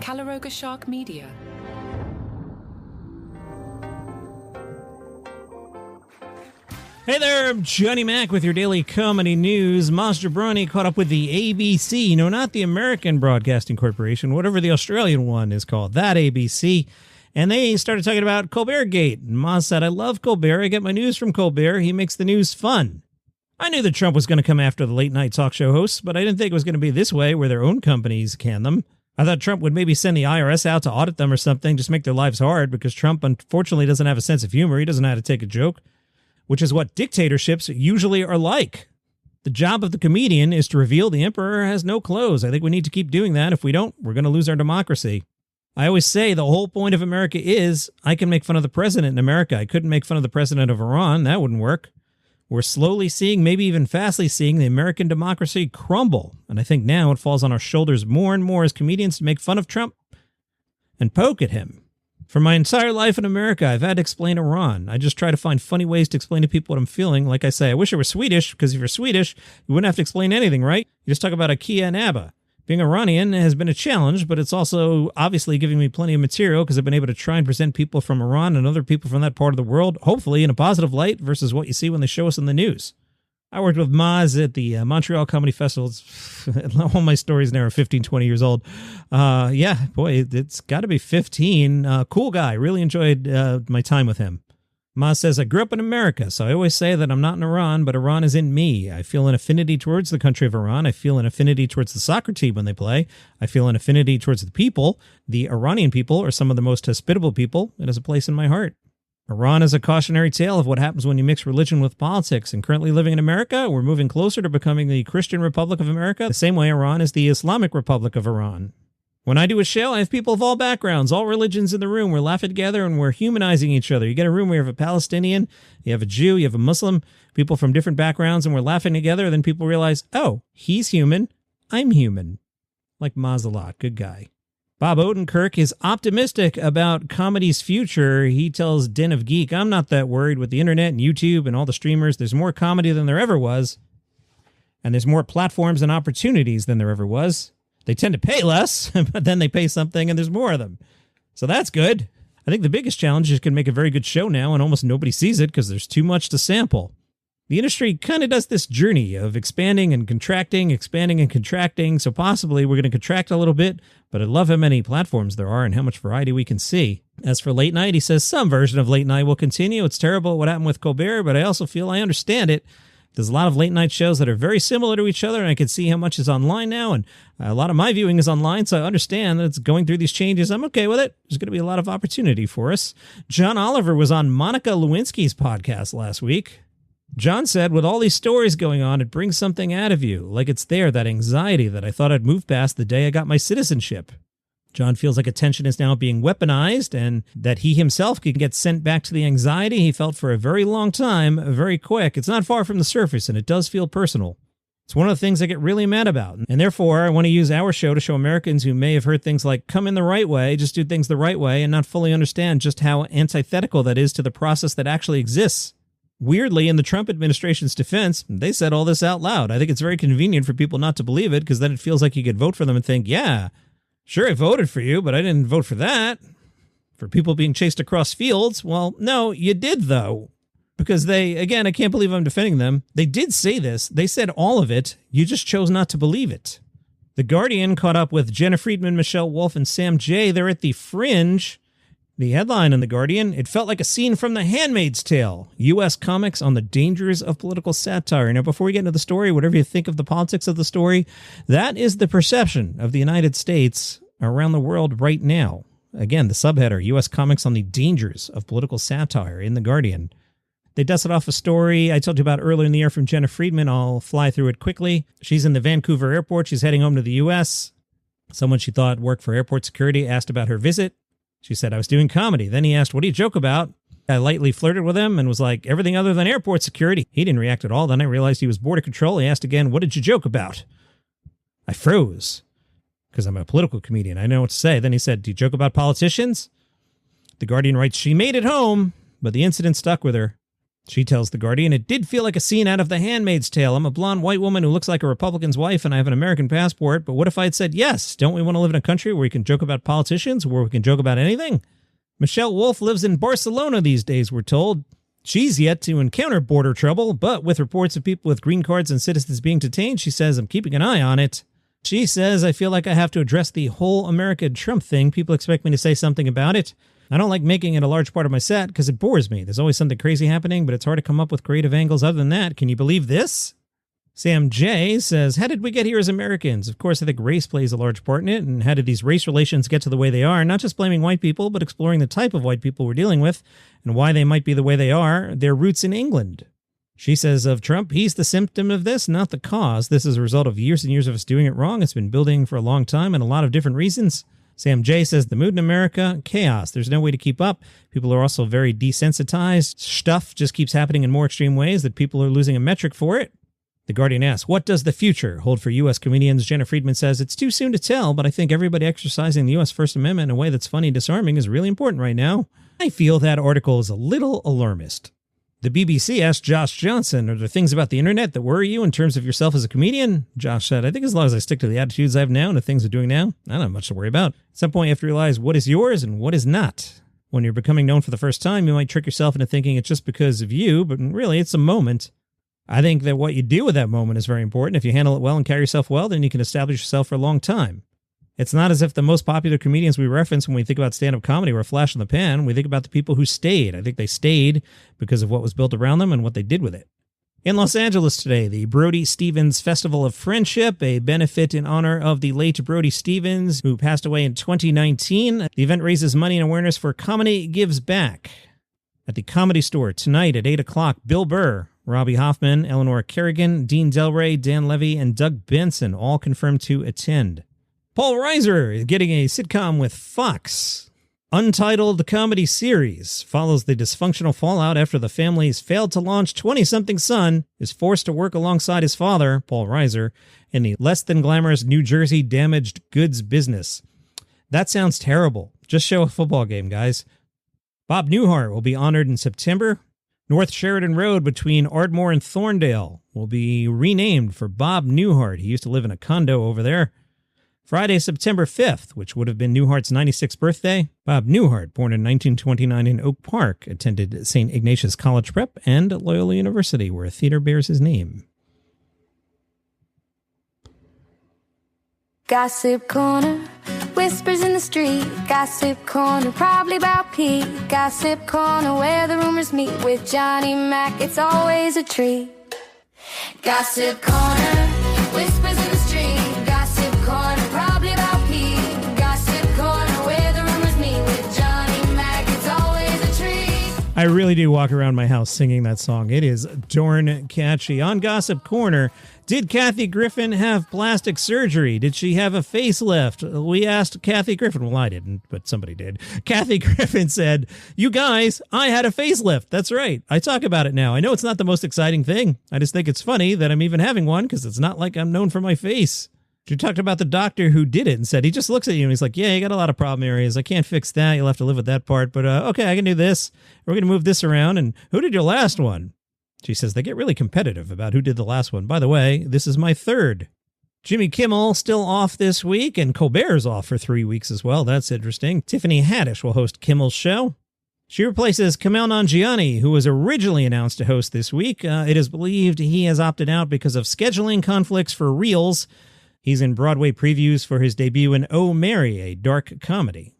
Calaroga Shark Media. Hey there, I'm Johnny Mac with your daily comedy news. Maz Jobrani caught up with the ABC, no, not the American Broadcasting Corporation, whatever the Australian one is called, that ABC. And they started talking about Colbert Gate. And Maz said, I love Colbert. I get my news from Colbert. He makes the news fun. I knew that Trump was going to come after the late night talk show hosts, but I didn't think it was going to be this way where their own companies can them. I thought Trump would maybe send the IRS out to audit them or something, just make their lives hard, because Trump unfortunately doesn't have a sense of humor. He doesn't know how to take a joke, which is what dictatorships usually are like. The job of the comedian is to reveal the emperor has no clothes. I think we need to keep doing that. If we don't, we're going to lose our democracy. I always say the whole point of America is I can make fun of the president in America. I couldn't make fun of the president of Iran. That wouldn't work. We're slowly seeing, maybe even fastly seeing, the American democracy crumble. And I think now it falls on our shoulders more and more as comedians to make fun of Trump and poke at him. For my entire life in America, I've had to explain Iran. I just try to find funny ways to explain to people what I'm feeling. Like I say, I wish I were Swedish, because if you're Swedish, you wouldn't have to explain anything, right? You just talk about IKEA and ABBA. Being Iranian has been a challenge, but it's also obviously giving me plenty of material because I've been able to try and present people from Iran and other people from that part of the world, hopefully in a positive light versus what you see when they show us in the news. I worked with Maz at the Montreal Comedy Festival. All my stories now are 15, 20 years old. Yeah, boy, it's got to be 15. Cool guy. Really enjoyed my time with him. Maz says, I grew up in America, so I always say that I'm not in Iran, but Iran is in me. I feel an affinity towards the country of Iran. I feel an affinity towards the soccer team when they play. I feel an affinity towards the people. The Iranian people are some of the most hospitable people. It has a place in my heart. Iran is a cautionary tale of what happens when you mix religion with politics. And currently living in America, we're moving closer to becoming the Christian Republic of America, the same way Iran is the Islamic Republic of Iran. When I do a show, I have people of all backgrounds, all religions in the room. We're laughing together and we're humanizing each other. You get a room where you have a Palestinian, you have a Jew, you have a Muslim, people from different backgrounds, and we're laughing together. Then people realize, oh, he's human, I'm human. Like Maz a lot, good guy. Bob Odenkirk is optimistic about comedy's future. He tells Den of Geek, I'm not that worried with the internet and YouTube and all the streamers. There's more comedy than there ever was. And there's more platforms and opportunities than there ever was. They tend to pay less, but then they pay something and there's more of them. So that's good. I think the biggest challenge is you can make a very good show now and almost nobody sees it because there's too much to sample. The industry kind of does this journey of expanding and contracting, so possibly we're going to contract a little bit, but I love how many platforms there are and how much variety we can see. As for late night, he says some version of late night will continue. It's terrible what happened with Colbert, but I also feel I understand it. There's a lot of late night shows that are very similar to each other, and I can see how much is online now, and a lot of my viewing is online, so I understand that it's going through these changes. I'm okay with it. There's going to be a lot of opportunity for us. John Oliver was on Monica Lewinsky's podcast last week. John said, with all these stories going on, it brings something out of you, like it's there, that anxiety that I thought I'd moved past the day I got my citizenship. John feels like attention is now being weaponized and that he himself can get sent back to the anxiety he felt for a very long time, very quick. It's not far from the surface, and it does feel personal. It's one of the things I get really mad about, and therefore I want to use our show to show Americans who may have heard things like, come in the right way, just do things the right way, and not fully understand just how antithetical that is to the process that actually exists. Weirdly, in the Trump administration's defense, they said all this out loud. I think it's very convenient for people not to believe it, because then it feels like you could vote for them and think, yeah, sure, I voted for you, but I didn't vote for that. For people being chased across fields, well, no, you did, though. Because they, again, I can't believe I'm defending them. They did say this. They said all of it. You just chose not to believe it. The Guardian caught up with Jenna Friedman, Michelle Wolf, and Sam Jay. They're at the Fringe. The headline in The Guardian, it felt like a scene from The Handmaid's Tale. U.S. comics on the dangers of political satire. Now, before we get into the story, whatever you think of the politics of the story, that is the perception of the United States around the world right now. Again, the subheader, U.S. comics on the dangers of political satire in The Guardian. They dusted off a story I told you about earlier in the year from Jenna Friedman. I'll fly through it quickly. She's in the Vancouver airport. She's heading home to the U.S. Someone she thought worked for airport security asked about her visit. She said, I was doing comedy. Then he asked, what do you joke about? I lightly flirted with him and was like, everything other than airport security. He didn't react at all. Then I realized he was border control. He asked again, what did you joke about? I froze because I'm a political comedian. I know what to say. Then he said, do you joke about politicians? The Guardian writes, she made it home, but the incident stuck with her. She tells The Guardian, "It did feel like a scene out of The Handmaid's Tale. I'm a blonde white woman who looks like a Republican's wife, and I have an American passport. But what if I had said yes? Don't we want to live in a country where we can joke about politicians, where we can joke about anything?" Michelle Wolf lives in Barcelona these days, we're told. She's yet to encounter border trouble, but with reports of people with green cards and citizens being detained, she says, "I'm keeping an eye on it." She says, "I feel like I have to address the whole America Trump thing. People expect me to say something about it. I don't like making it a large part of my set because it bores me. There's always something crazy happening, but it's hard to come up with creative angles other than that. Can you believe this?" Sam J. says, "How did we get here as Americans? Of course, I think race plays a large part in it. And how did these race relations get to the way they are? Not just blaming white people, but exploring the type of white people we're dealing with and why they might be the way they are, their roots in England." She says of Trump, "He's the symptom of this, not the cause. This is a result of years and years of us doing it wrong. It's been building for a long time and a lot of different reasons." Sam J. says, "The mood in America, chaos. There's no way to keep up. People are also very desensitized. Stuff just keeps happening in more extreme ways that people are losing a metric for it." The Guardian asks, "What does the future hold for U.S. comedians?" Jenna Friedman says, "It's too soon to tell, but I think everybody exercising the U.S. First Amendment in a way that's funny and disarming is really important right now." I feel that article is a little alarmist. The BBC asked Josh Johnson, "Are there things about the internet that worry you in terms of yourself as a comedian?" Josh said, "I think as long as I stick to the attitudes I have now and the things I'm doing now, I don't have much to worry about. At some point you have to realize what is yours and what is not. When you're becoming known for the first time, you might trick yourself into thinking it's just because of you, but really it's a moment. I think that what you do with that moment is very important. If you handle it well and carry yourself well, then you can establish yourself for a long time. It's not as if the most popular comedians we reference when we think about stand-up comedy were a flash in the pan. We think about the people who stayed. I think they stayed because of what was built around them and what they did with it." In Los Angeles today, the Brody Stevens Festival of Friendship, a benefit in honor of the late Brody Stevens, who passed away in 2019. The event raises money and awareness for Comedy Gives Back. At the Comedy Store tonight at 8 o'clock, Bill Burr, Robbie Hoffman, Eleanor Kerrigan, Dean Delray, Dan Levy, and Doug Benson all confirmed to attend. Paul Reiser is getting a sitcom with Fox. Untitled comedy series follows the dysfunctional fallout after the family's failed to launch 20-something son is forced to work alongside his father, Paul Reiser, in the less-than-glamorous New Jersey damaged goods business. That sounds terrible. Just show a football game, guys. Bob Newhart will be honored in September. North Sheridan Road between Ardmore and Thorndale will be renamed for Bob Newhart. He used to live in a condo over there. Friday, September 5th, which would have been Newhart's 96th birthday. Bob Newhart, born in 1929 in Oak Park, attended St. Ignatius College Prep and Loyola University, where a theater bears his name. Gossip Corner, whispers in the street. Gossip Corner, probably about Pete. Gossip Corner, where the rumors meet. With Johnny Mac, it's always a treat. Gossip Corner, whispers in the street. Gossip Corner, probably about Pete. Gossip Corner, where the rumors meet. With Johnny Mac, it's always a treat. I really do walk around my house singing that song. It is darn catchy. On Gossip Corner, did Kathy Griffin have plastic surgery? Did she have a facelift? We asked Kathy Griffin. Well, I didn't, but somebody did. Kathy Griffin said, "You guys, I had a facelift." That's right. I talk about it now. I know it's not the most exciting thing. I just think it's funny that I'm even having one because it's not like I'm known for my face. She talked about the doctor who did it and said, he just looks at you and he's like, "Yeah, you got a lot of problem areas. I can't fix that. You'll have to live with that part. But okay, I can do this. We're going to move this around. And who did your last one?" She says they get really competitive about who did the last one. By the way, this is my third. Jimmy Kimmel still off this week, and Colbert's off for 3 weeks as well. That's interesting. Tiffany Haddish will host Kimmel's show. She replaces Kumail Nanjiani, who was originally announced to host this week. It is believed he has opted out because of scheduling conflicts for Reels. He's in Broadway previews for his debut in Oh, Mary, a dark comedy.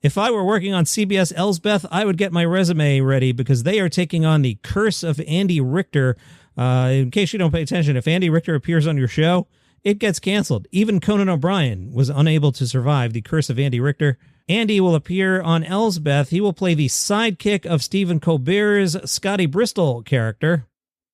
If I were working on CBS Elsbeth, I would get my resume ready because they are taking on the Curse of Andy Richter. In case you don't pay attention, if Andy Richter appears on your show, it gets canceled. Even Conan O'Brien was unable to survive the Curse of Andy Richter. Andy will appear on Elsbeth. He will play the sidekick of Stephen Colbert's Scotty Bristol character.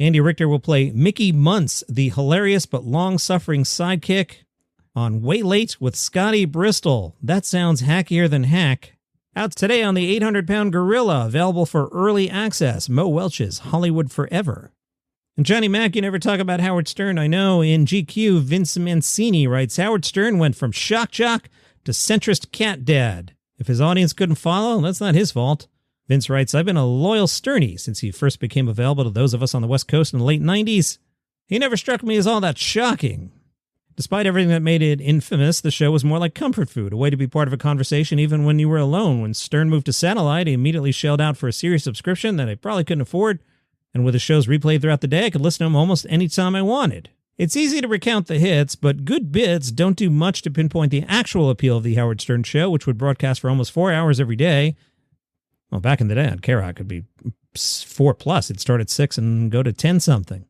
Andy Richter will play Mickey Muntz, the hilarious but long-suffering sidekick, on Way Late with Scotty Bristol. That sounds hackier than hack. Out today on the 800-pound gorilla, available for early access, Mo Welch's Hollywood Forever. And Johnny Mac, you never talk about Howard Stern. I know. In GQ, Vince Mancini writes, Howard Stern went from shock jock to centrist cat dad. If his audience couldn't follow, that's not his fault. Vince writes, I've been a loyal Sternie since he first became available to those of us on the West Coast in the late 90s. He never struck me as all that shocking. Despite everything that made it infamous, the show was more like comfort food, a way to be part of a conversation even when you were alone. When Stern moved to satellite, he immediately shelled out for a Sirius subscription that I probably couldn't afford, and with the shows replayed throughout the day, I could listen to them almost any time I wanted. It's easy to recount the hits, but good bits don't do much to pinpoint the actual appeal of the Howard Stern Show, which would broadcast for almost 4 hours every day. Well, back in the day on K-Rock, it could be 4+. It'd start at 6 and go to 10-something.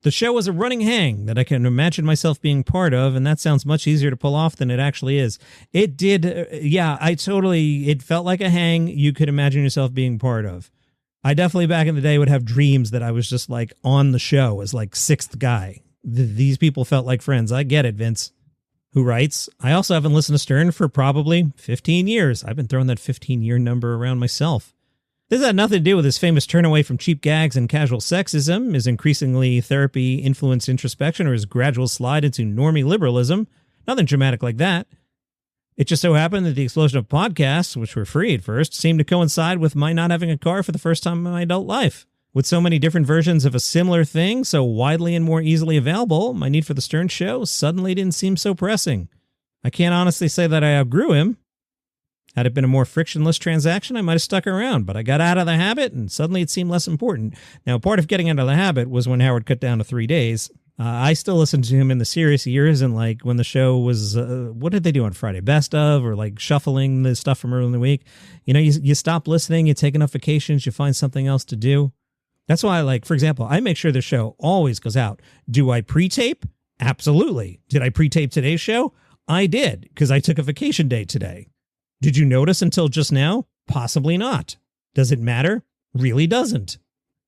The show was a running hang that I can imagine myself being part of, and that sounds much easier to pull off than it actually is. It did, it felt like a hang you could imagine yourself being part of. I definitely back in the day would have dreams that I was just like on the show as like sixth guy. These people felt like friends. I get it, Vince. Who writes, I also haven't listened to Stern for probably 15 years. I've been throwing that 15-year number around myself. This had nothing to do with his famous turn away from cheap gags and casual sexism, his increasingly therapy-influenced introspection, or his gradual slide into normie liberalism. Nothing dramatic like that. It just so happened that the explosion of podcasts, which were free at first, seemed to coincide with my not having a car for the first time in my adult life. With so many different versions of a similar thing, so widely and more easily available, my need for the Stern Show suddenly didn't seem so pressing. I can't honestly say that I outgrew him. Had it been a more frictionless transaction, I might have stuck around, but I got out of the habit, and suddenly it seemed less important. Now, part of getting out of the habit was when Howard cut down to 3 days. I still listened to him in the serious years, and like when the show was, what did they do on Friday? Best of, or like shuffling the stuff from earlier in the week. You know, you stop listening, you take enough vacations, you find something else to do. That's why, like, for example, I make sure the show always goes out. Do I pre-tape? Absolutely. Did I pre-tape today's show? I did, because I took a vacation day today. Did you notice until just now? Possibly not. Does it matter? Really doesn't.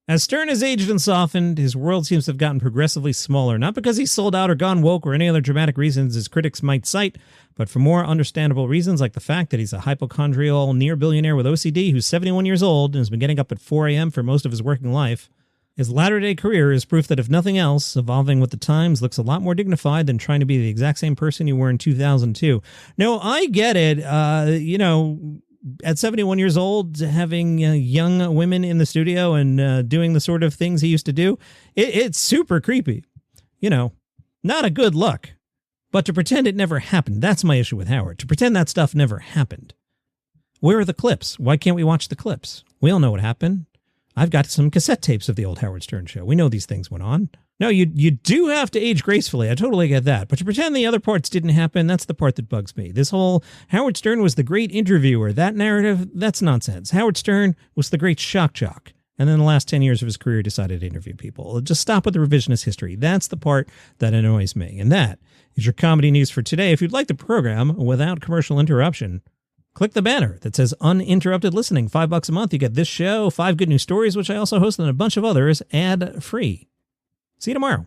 As Stern has aged and softened, his world seems to have gotten progressively smaller, not because he's sold out or gone woke or any other dramatic reasons his critics might cite, but for more understandable reasons like the fact that he's a hypochondrial near-billionaire with OCD who's 71 years old and has been getting up at 4 a.m. for most of his working life. His latter-day career is proof that if nothing else, evolving with the times looks a lot more dignified than trying to be the exact same person you were in 2002. No, I get it. At 71 years old, having young women in the studio and doing the sort of things he used to do, it's super creepy. Not a good look. But to pretend it never happened, that's my issue with Howard. To pretend that stuff never happened. Where are the clips? Why can't we watch the clips? We all know what happened. I've got some cassette tapes of the old Howard Stern show. We know these things went on. No, you do have to age gracefully. I totally get that. But to pretend the other parts didn't happen, that's the part that bugs me. This whole Howard Stern was the great interviewer, that narrative, that's nonsense. Howard Stern was the great shock jock. And then the last 10 years of his career decided to interview people. Just stop with the revisionist history. That's the part that annoys me. And that is your comedy news for today. If you'd like the program without commercial interruption, click the banner that says uninterrupted listening. $5 a month. You get this show, 5 good news stories, which I also host, and a bunch of others ad-free. See you tomorrow.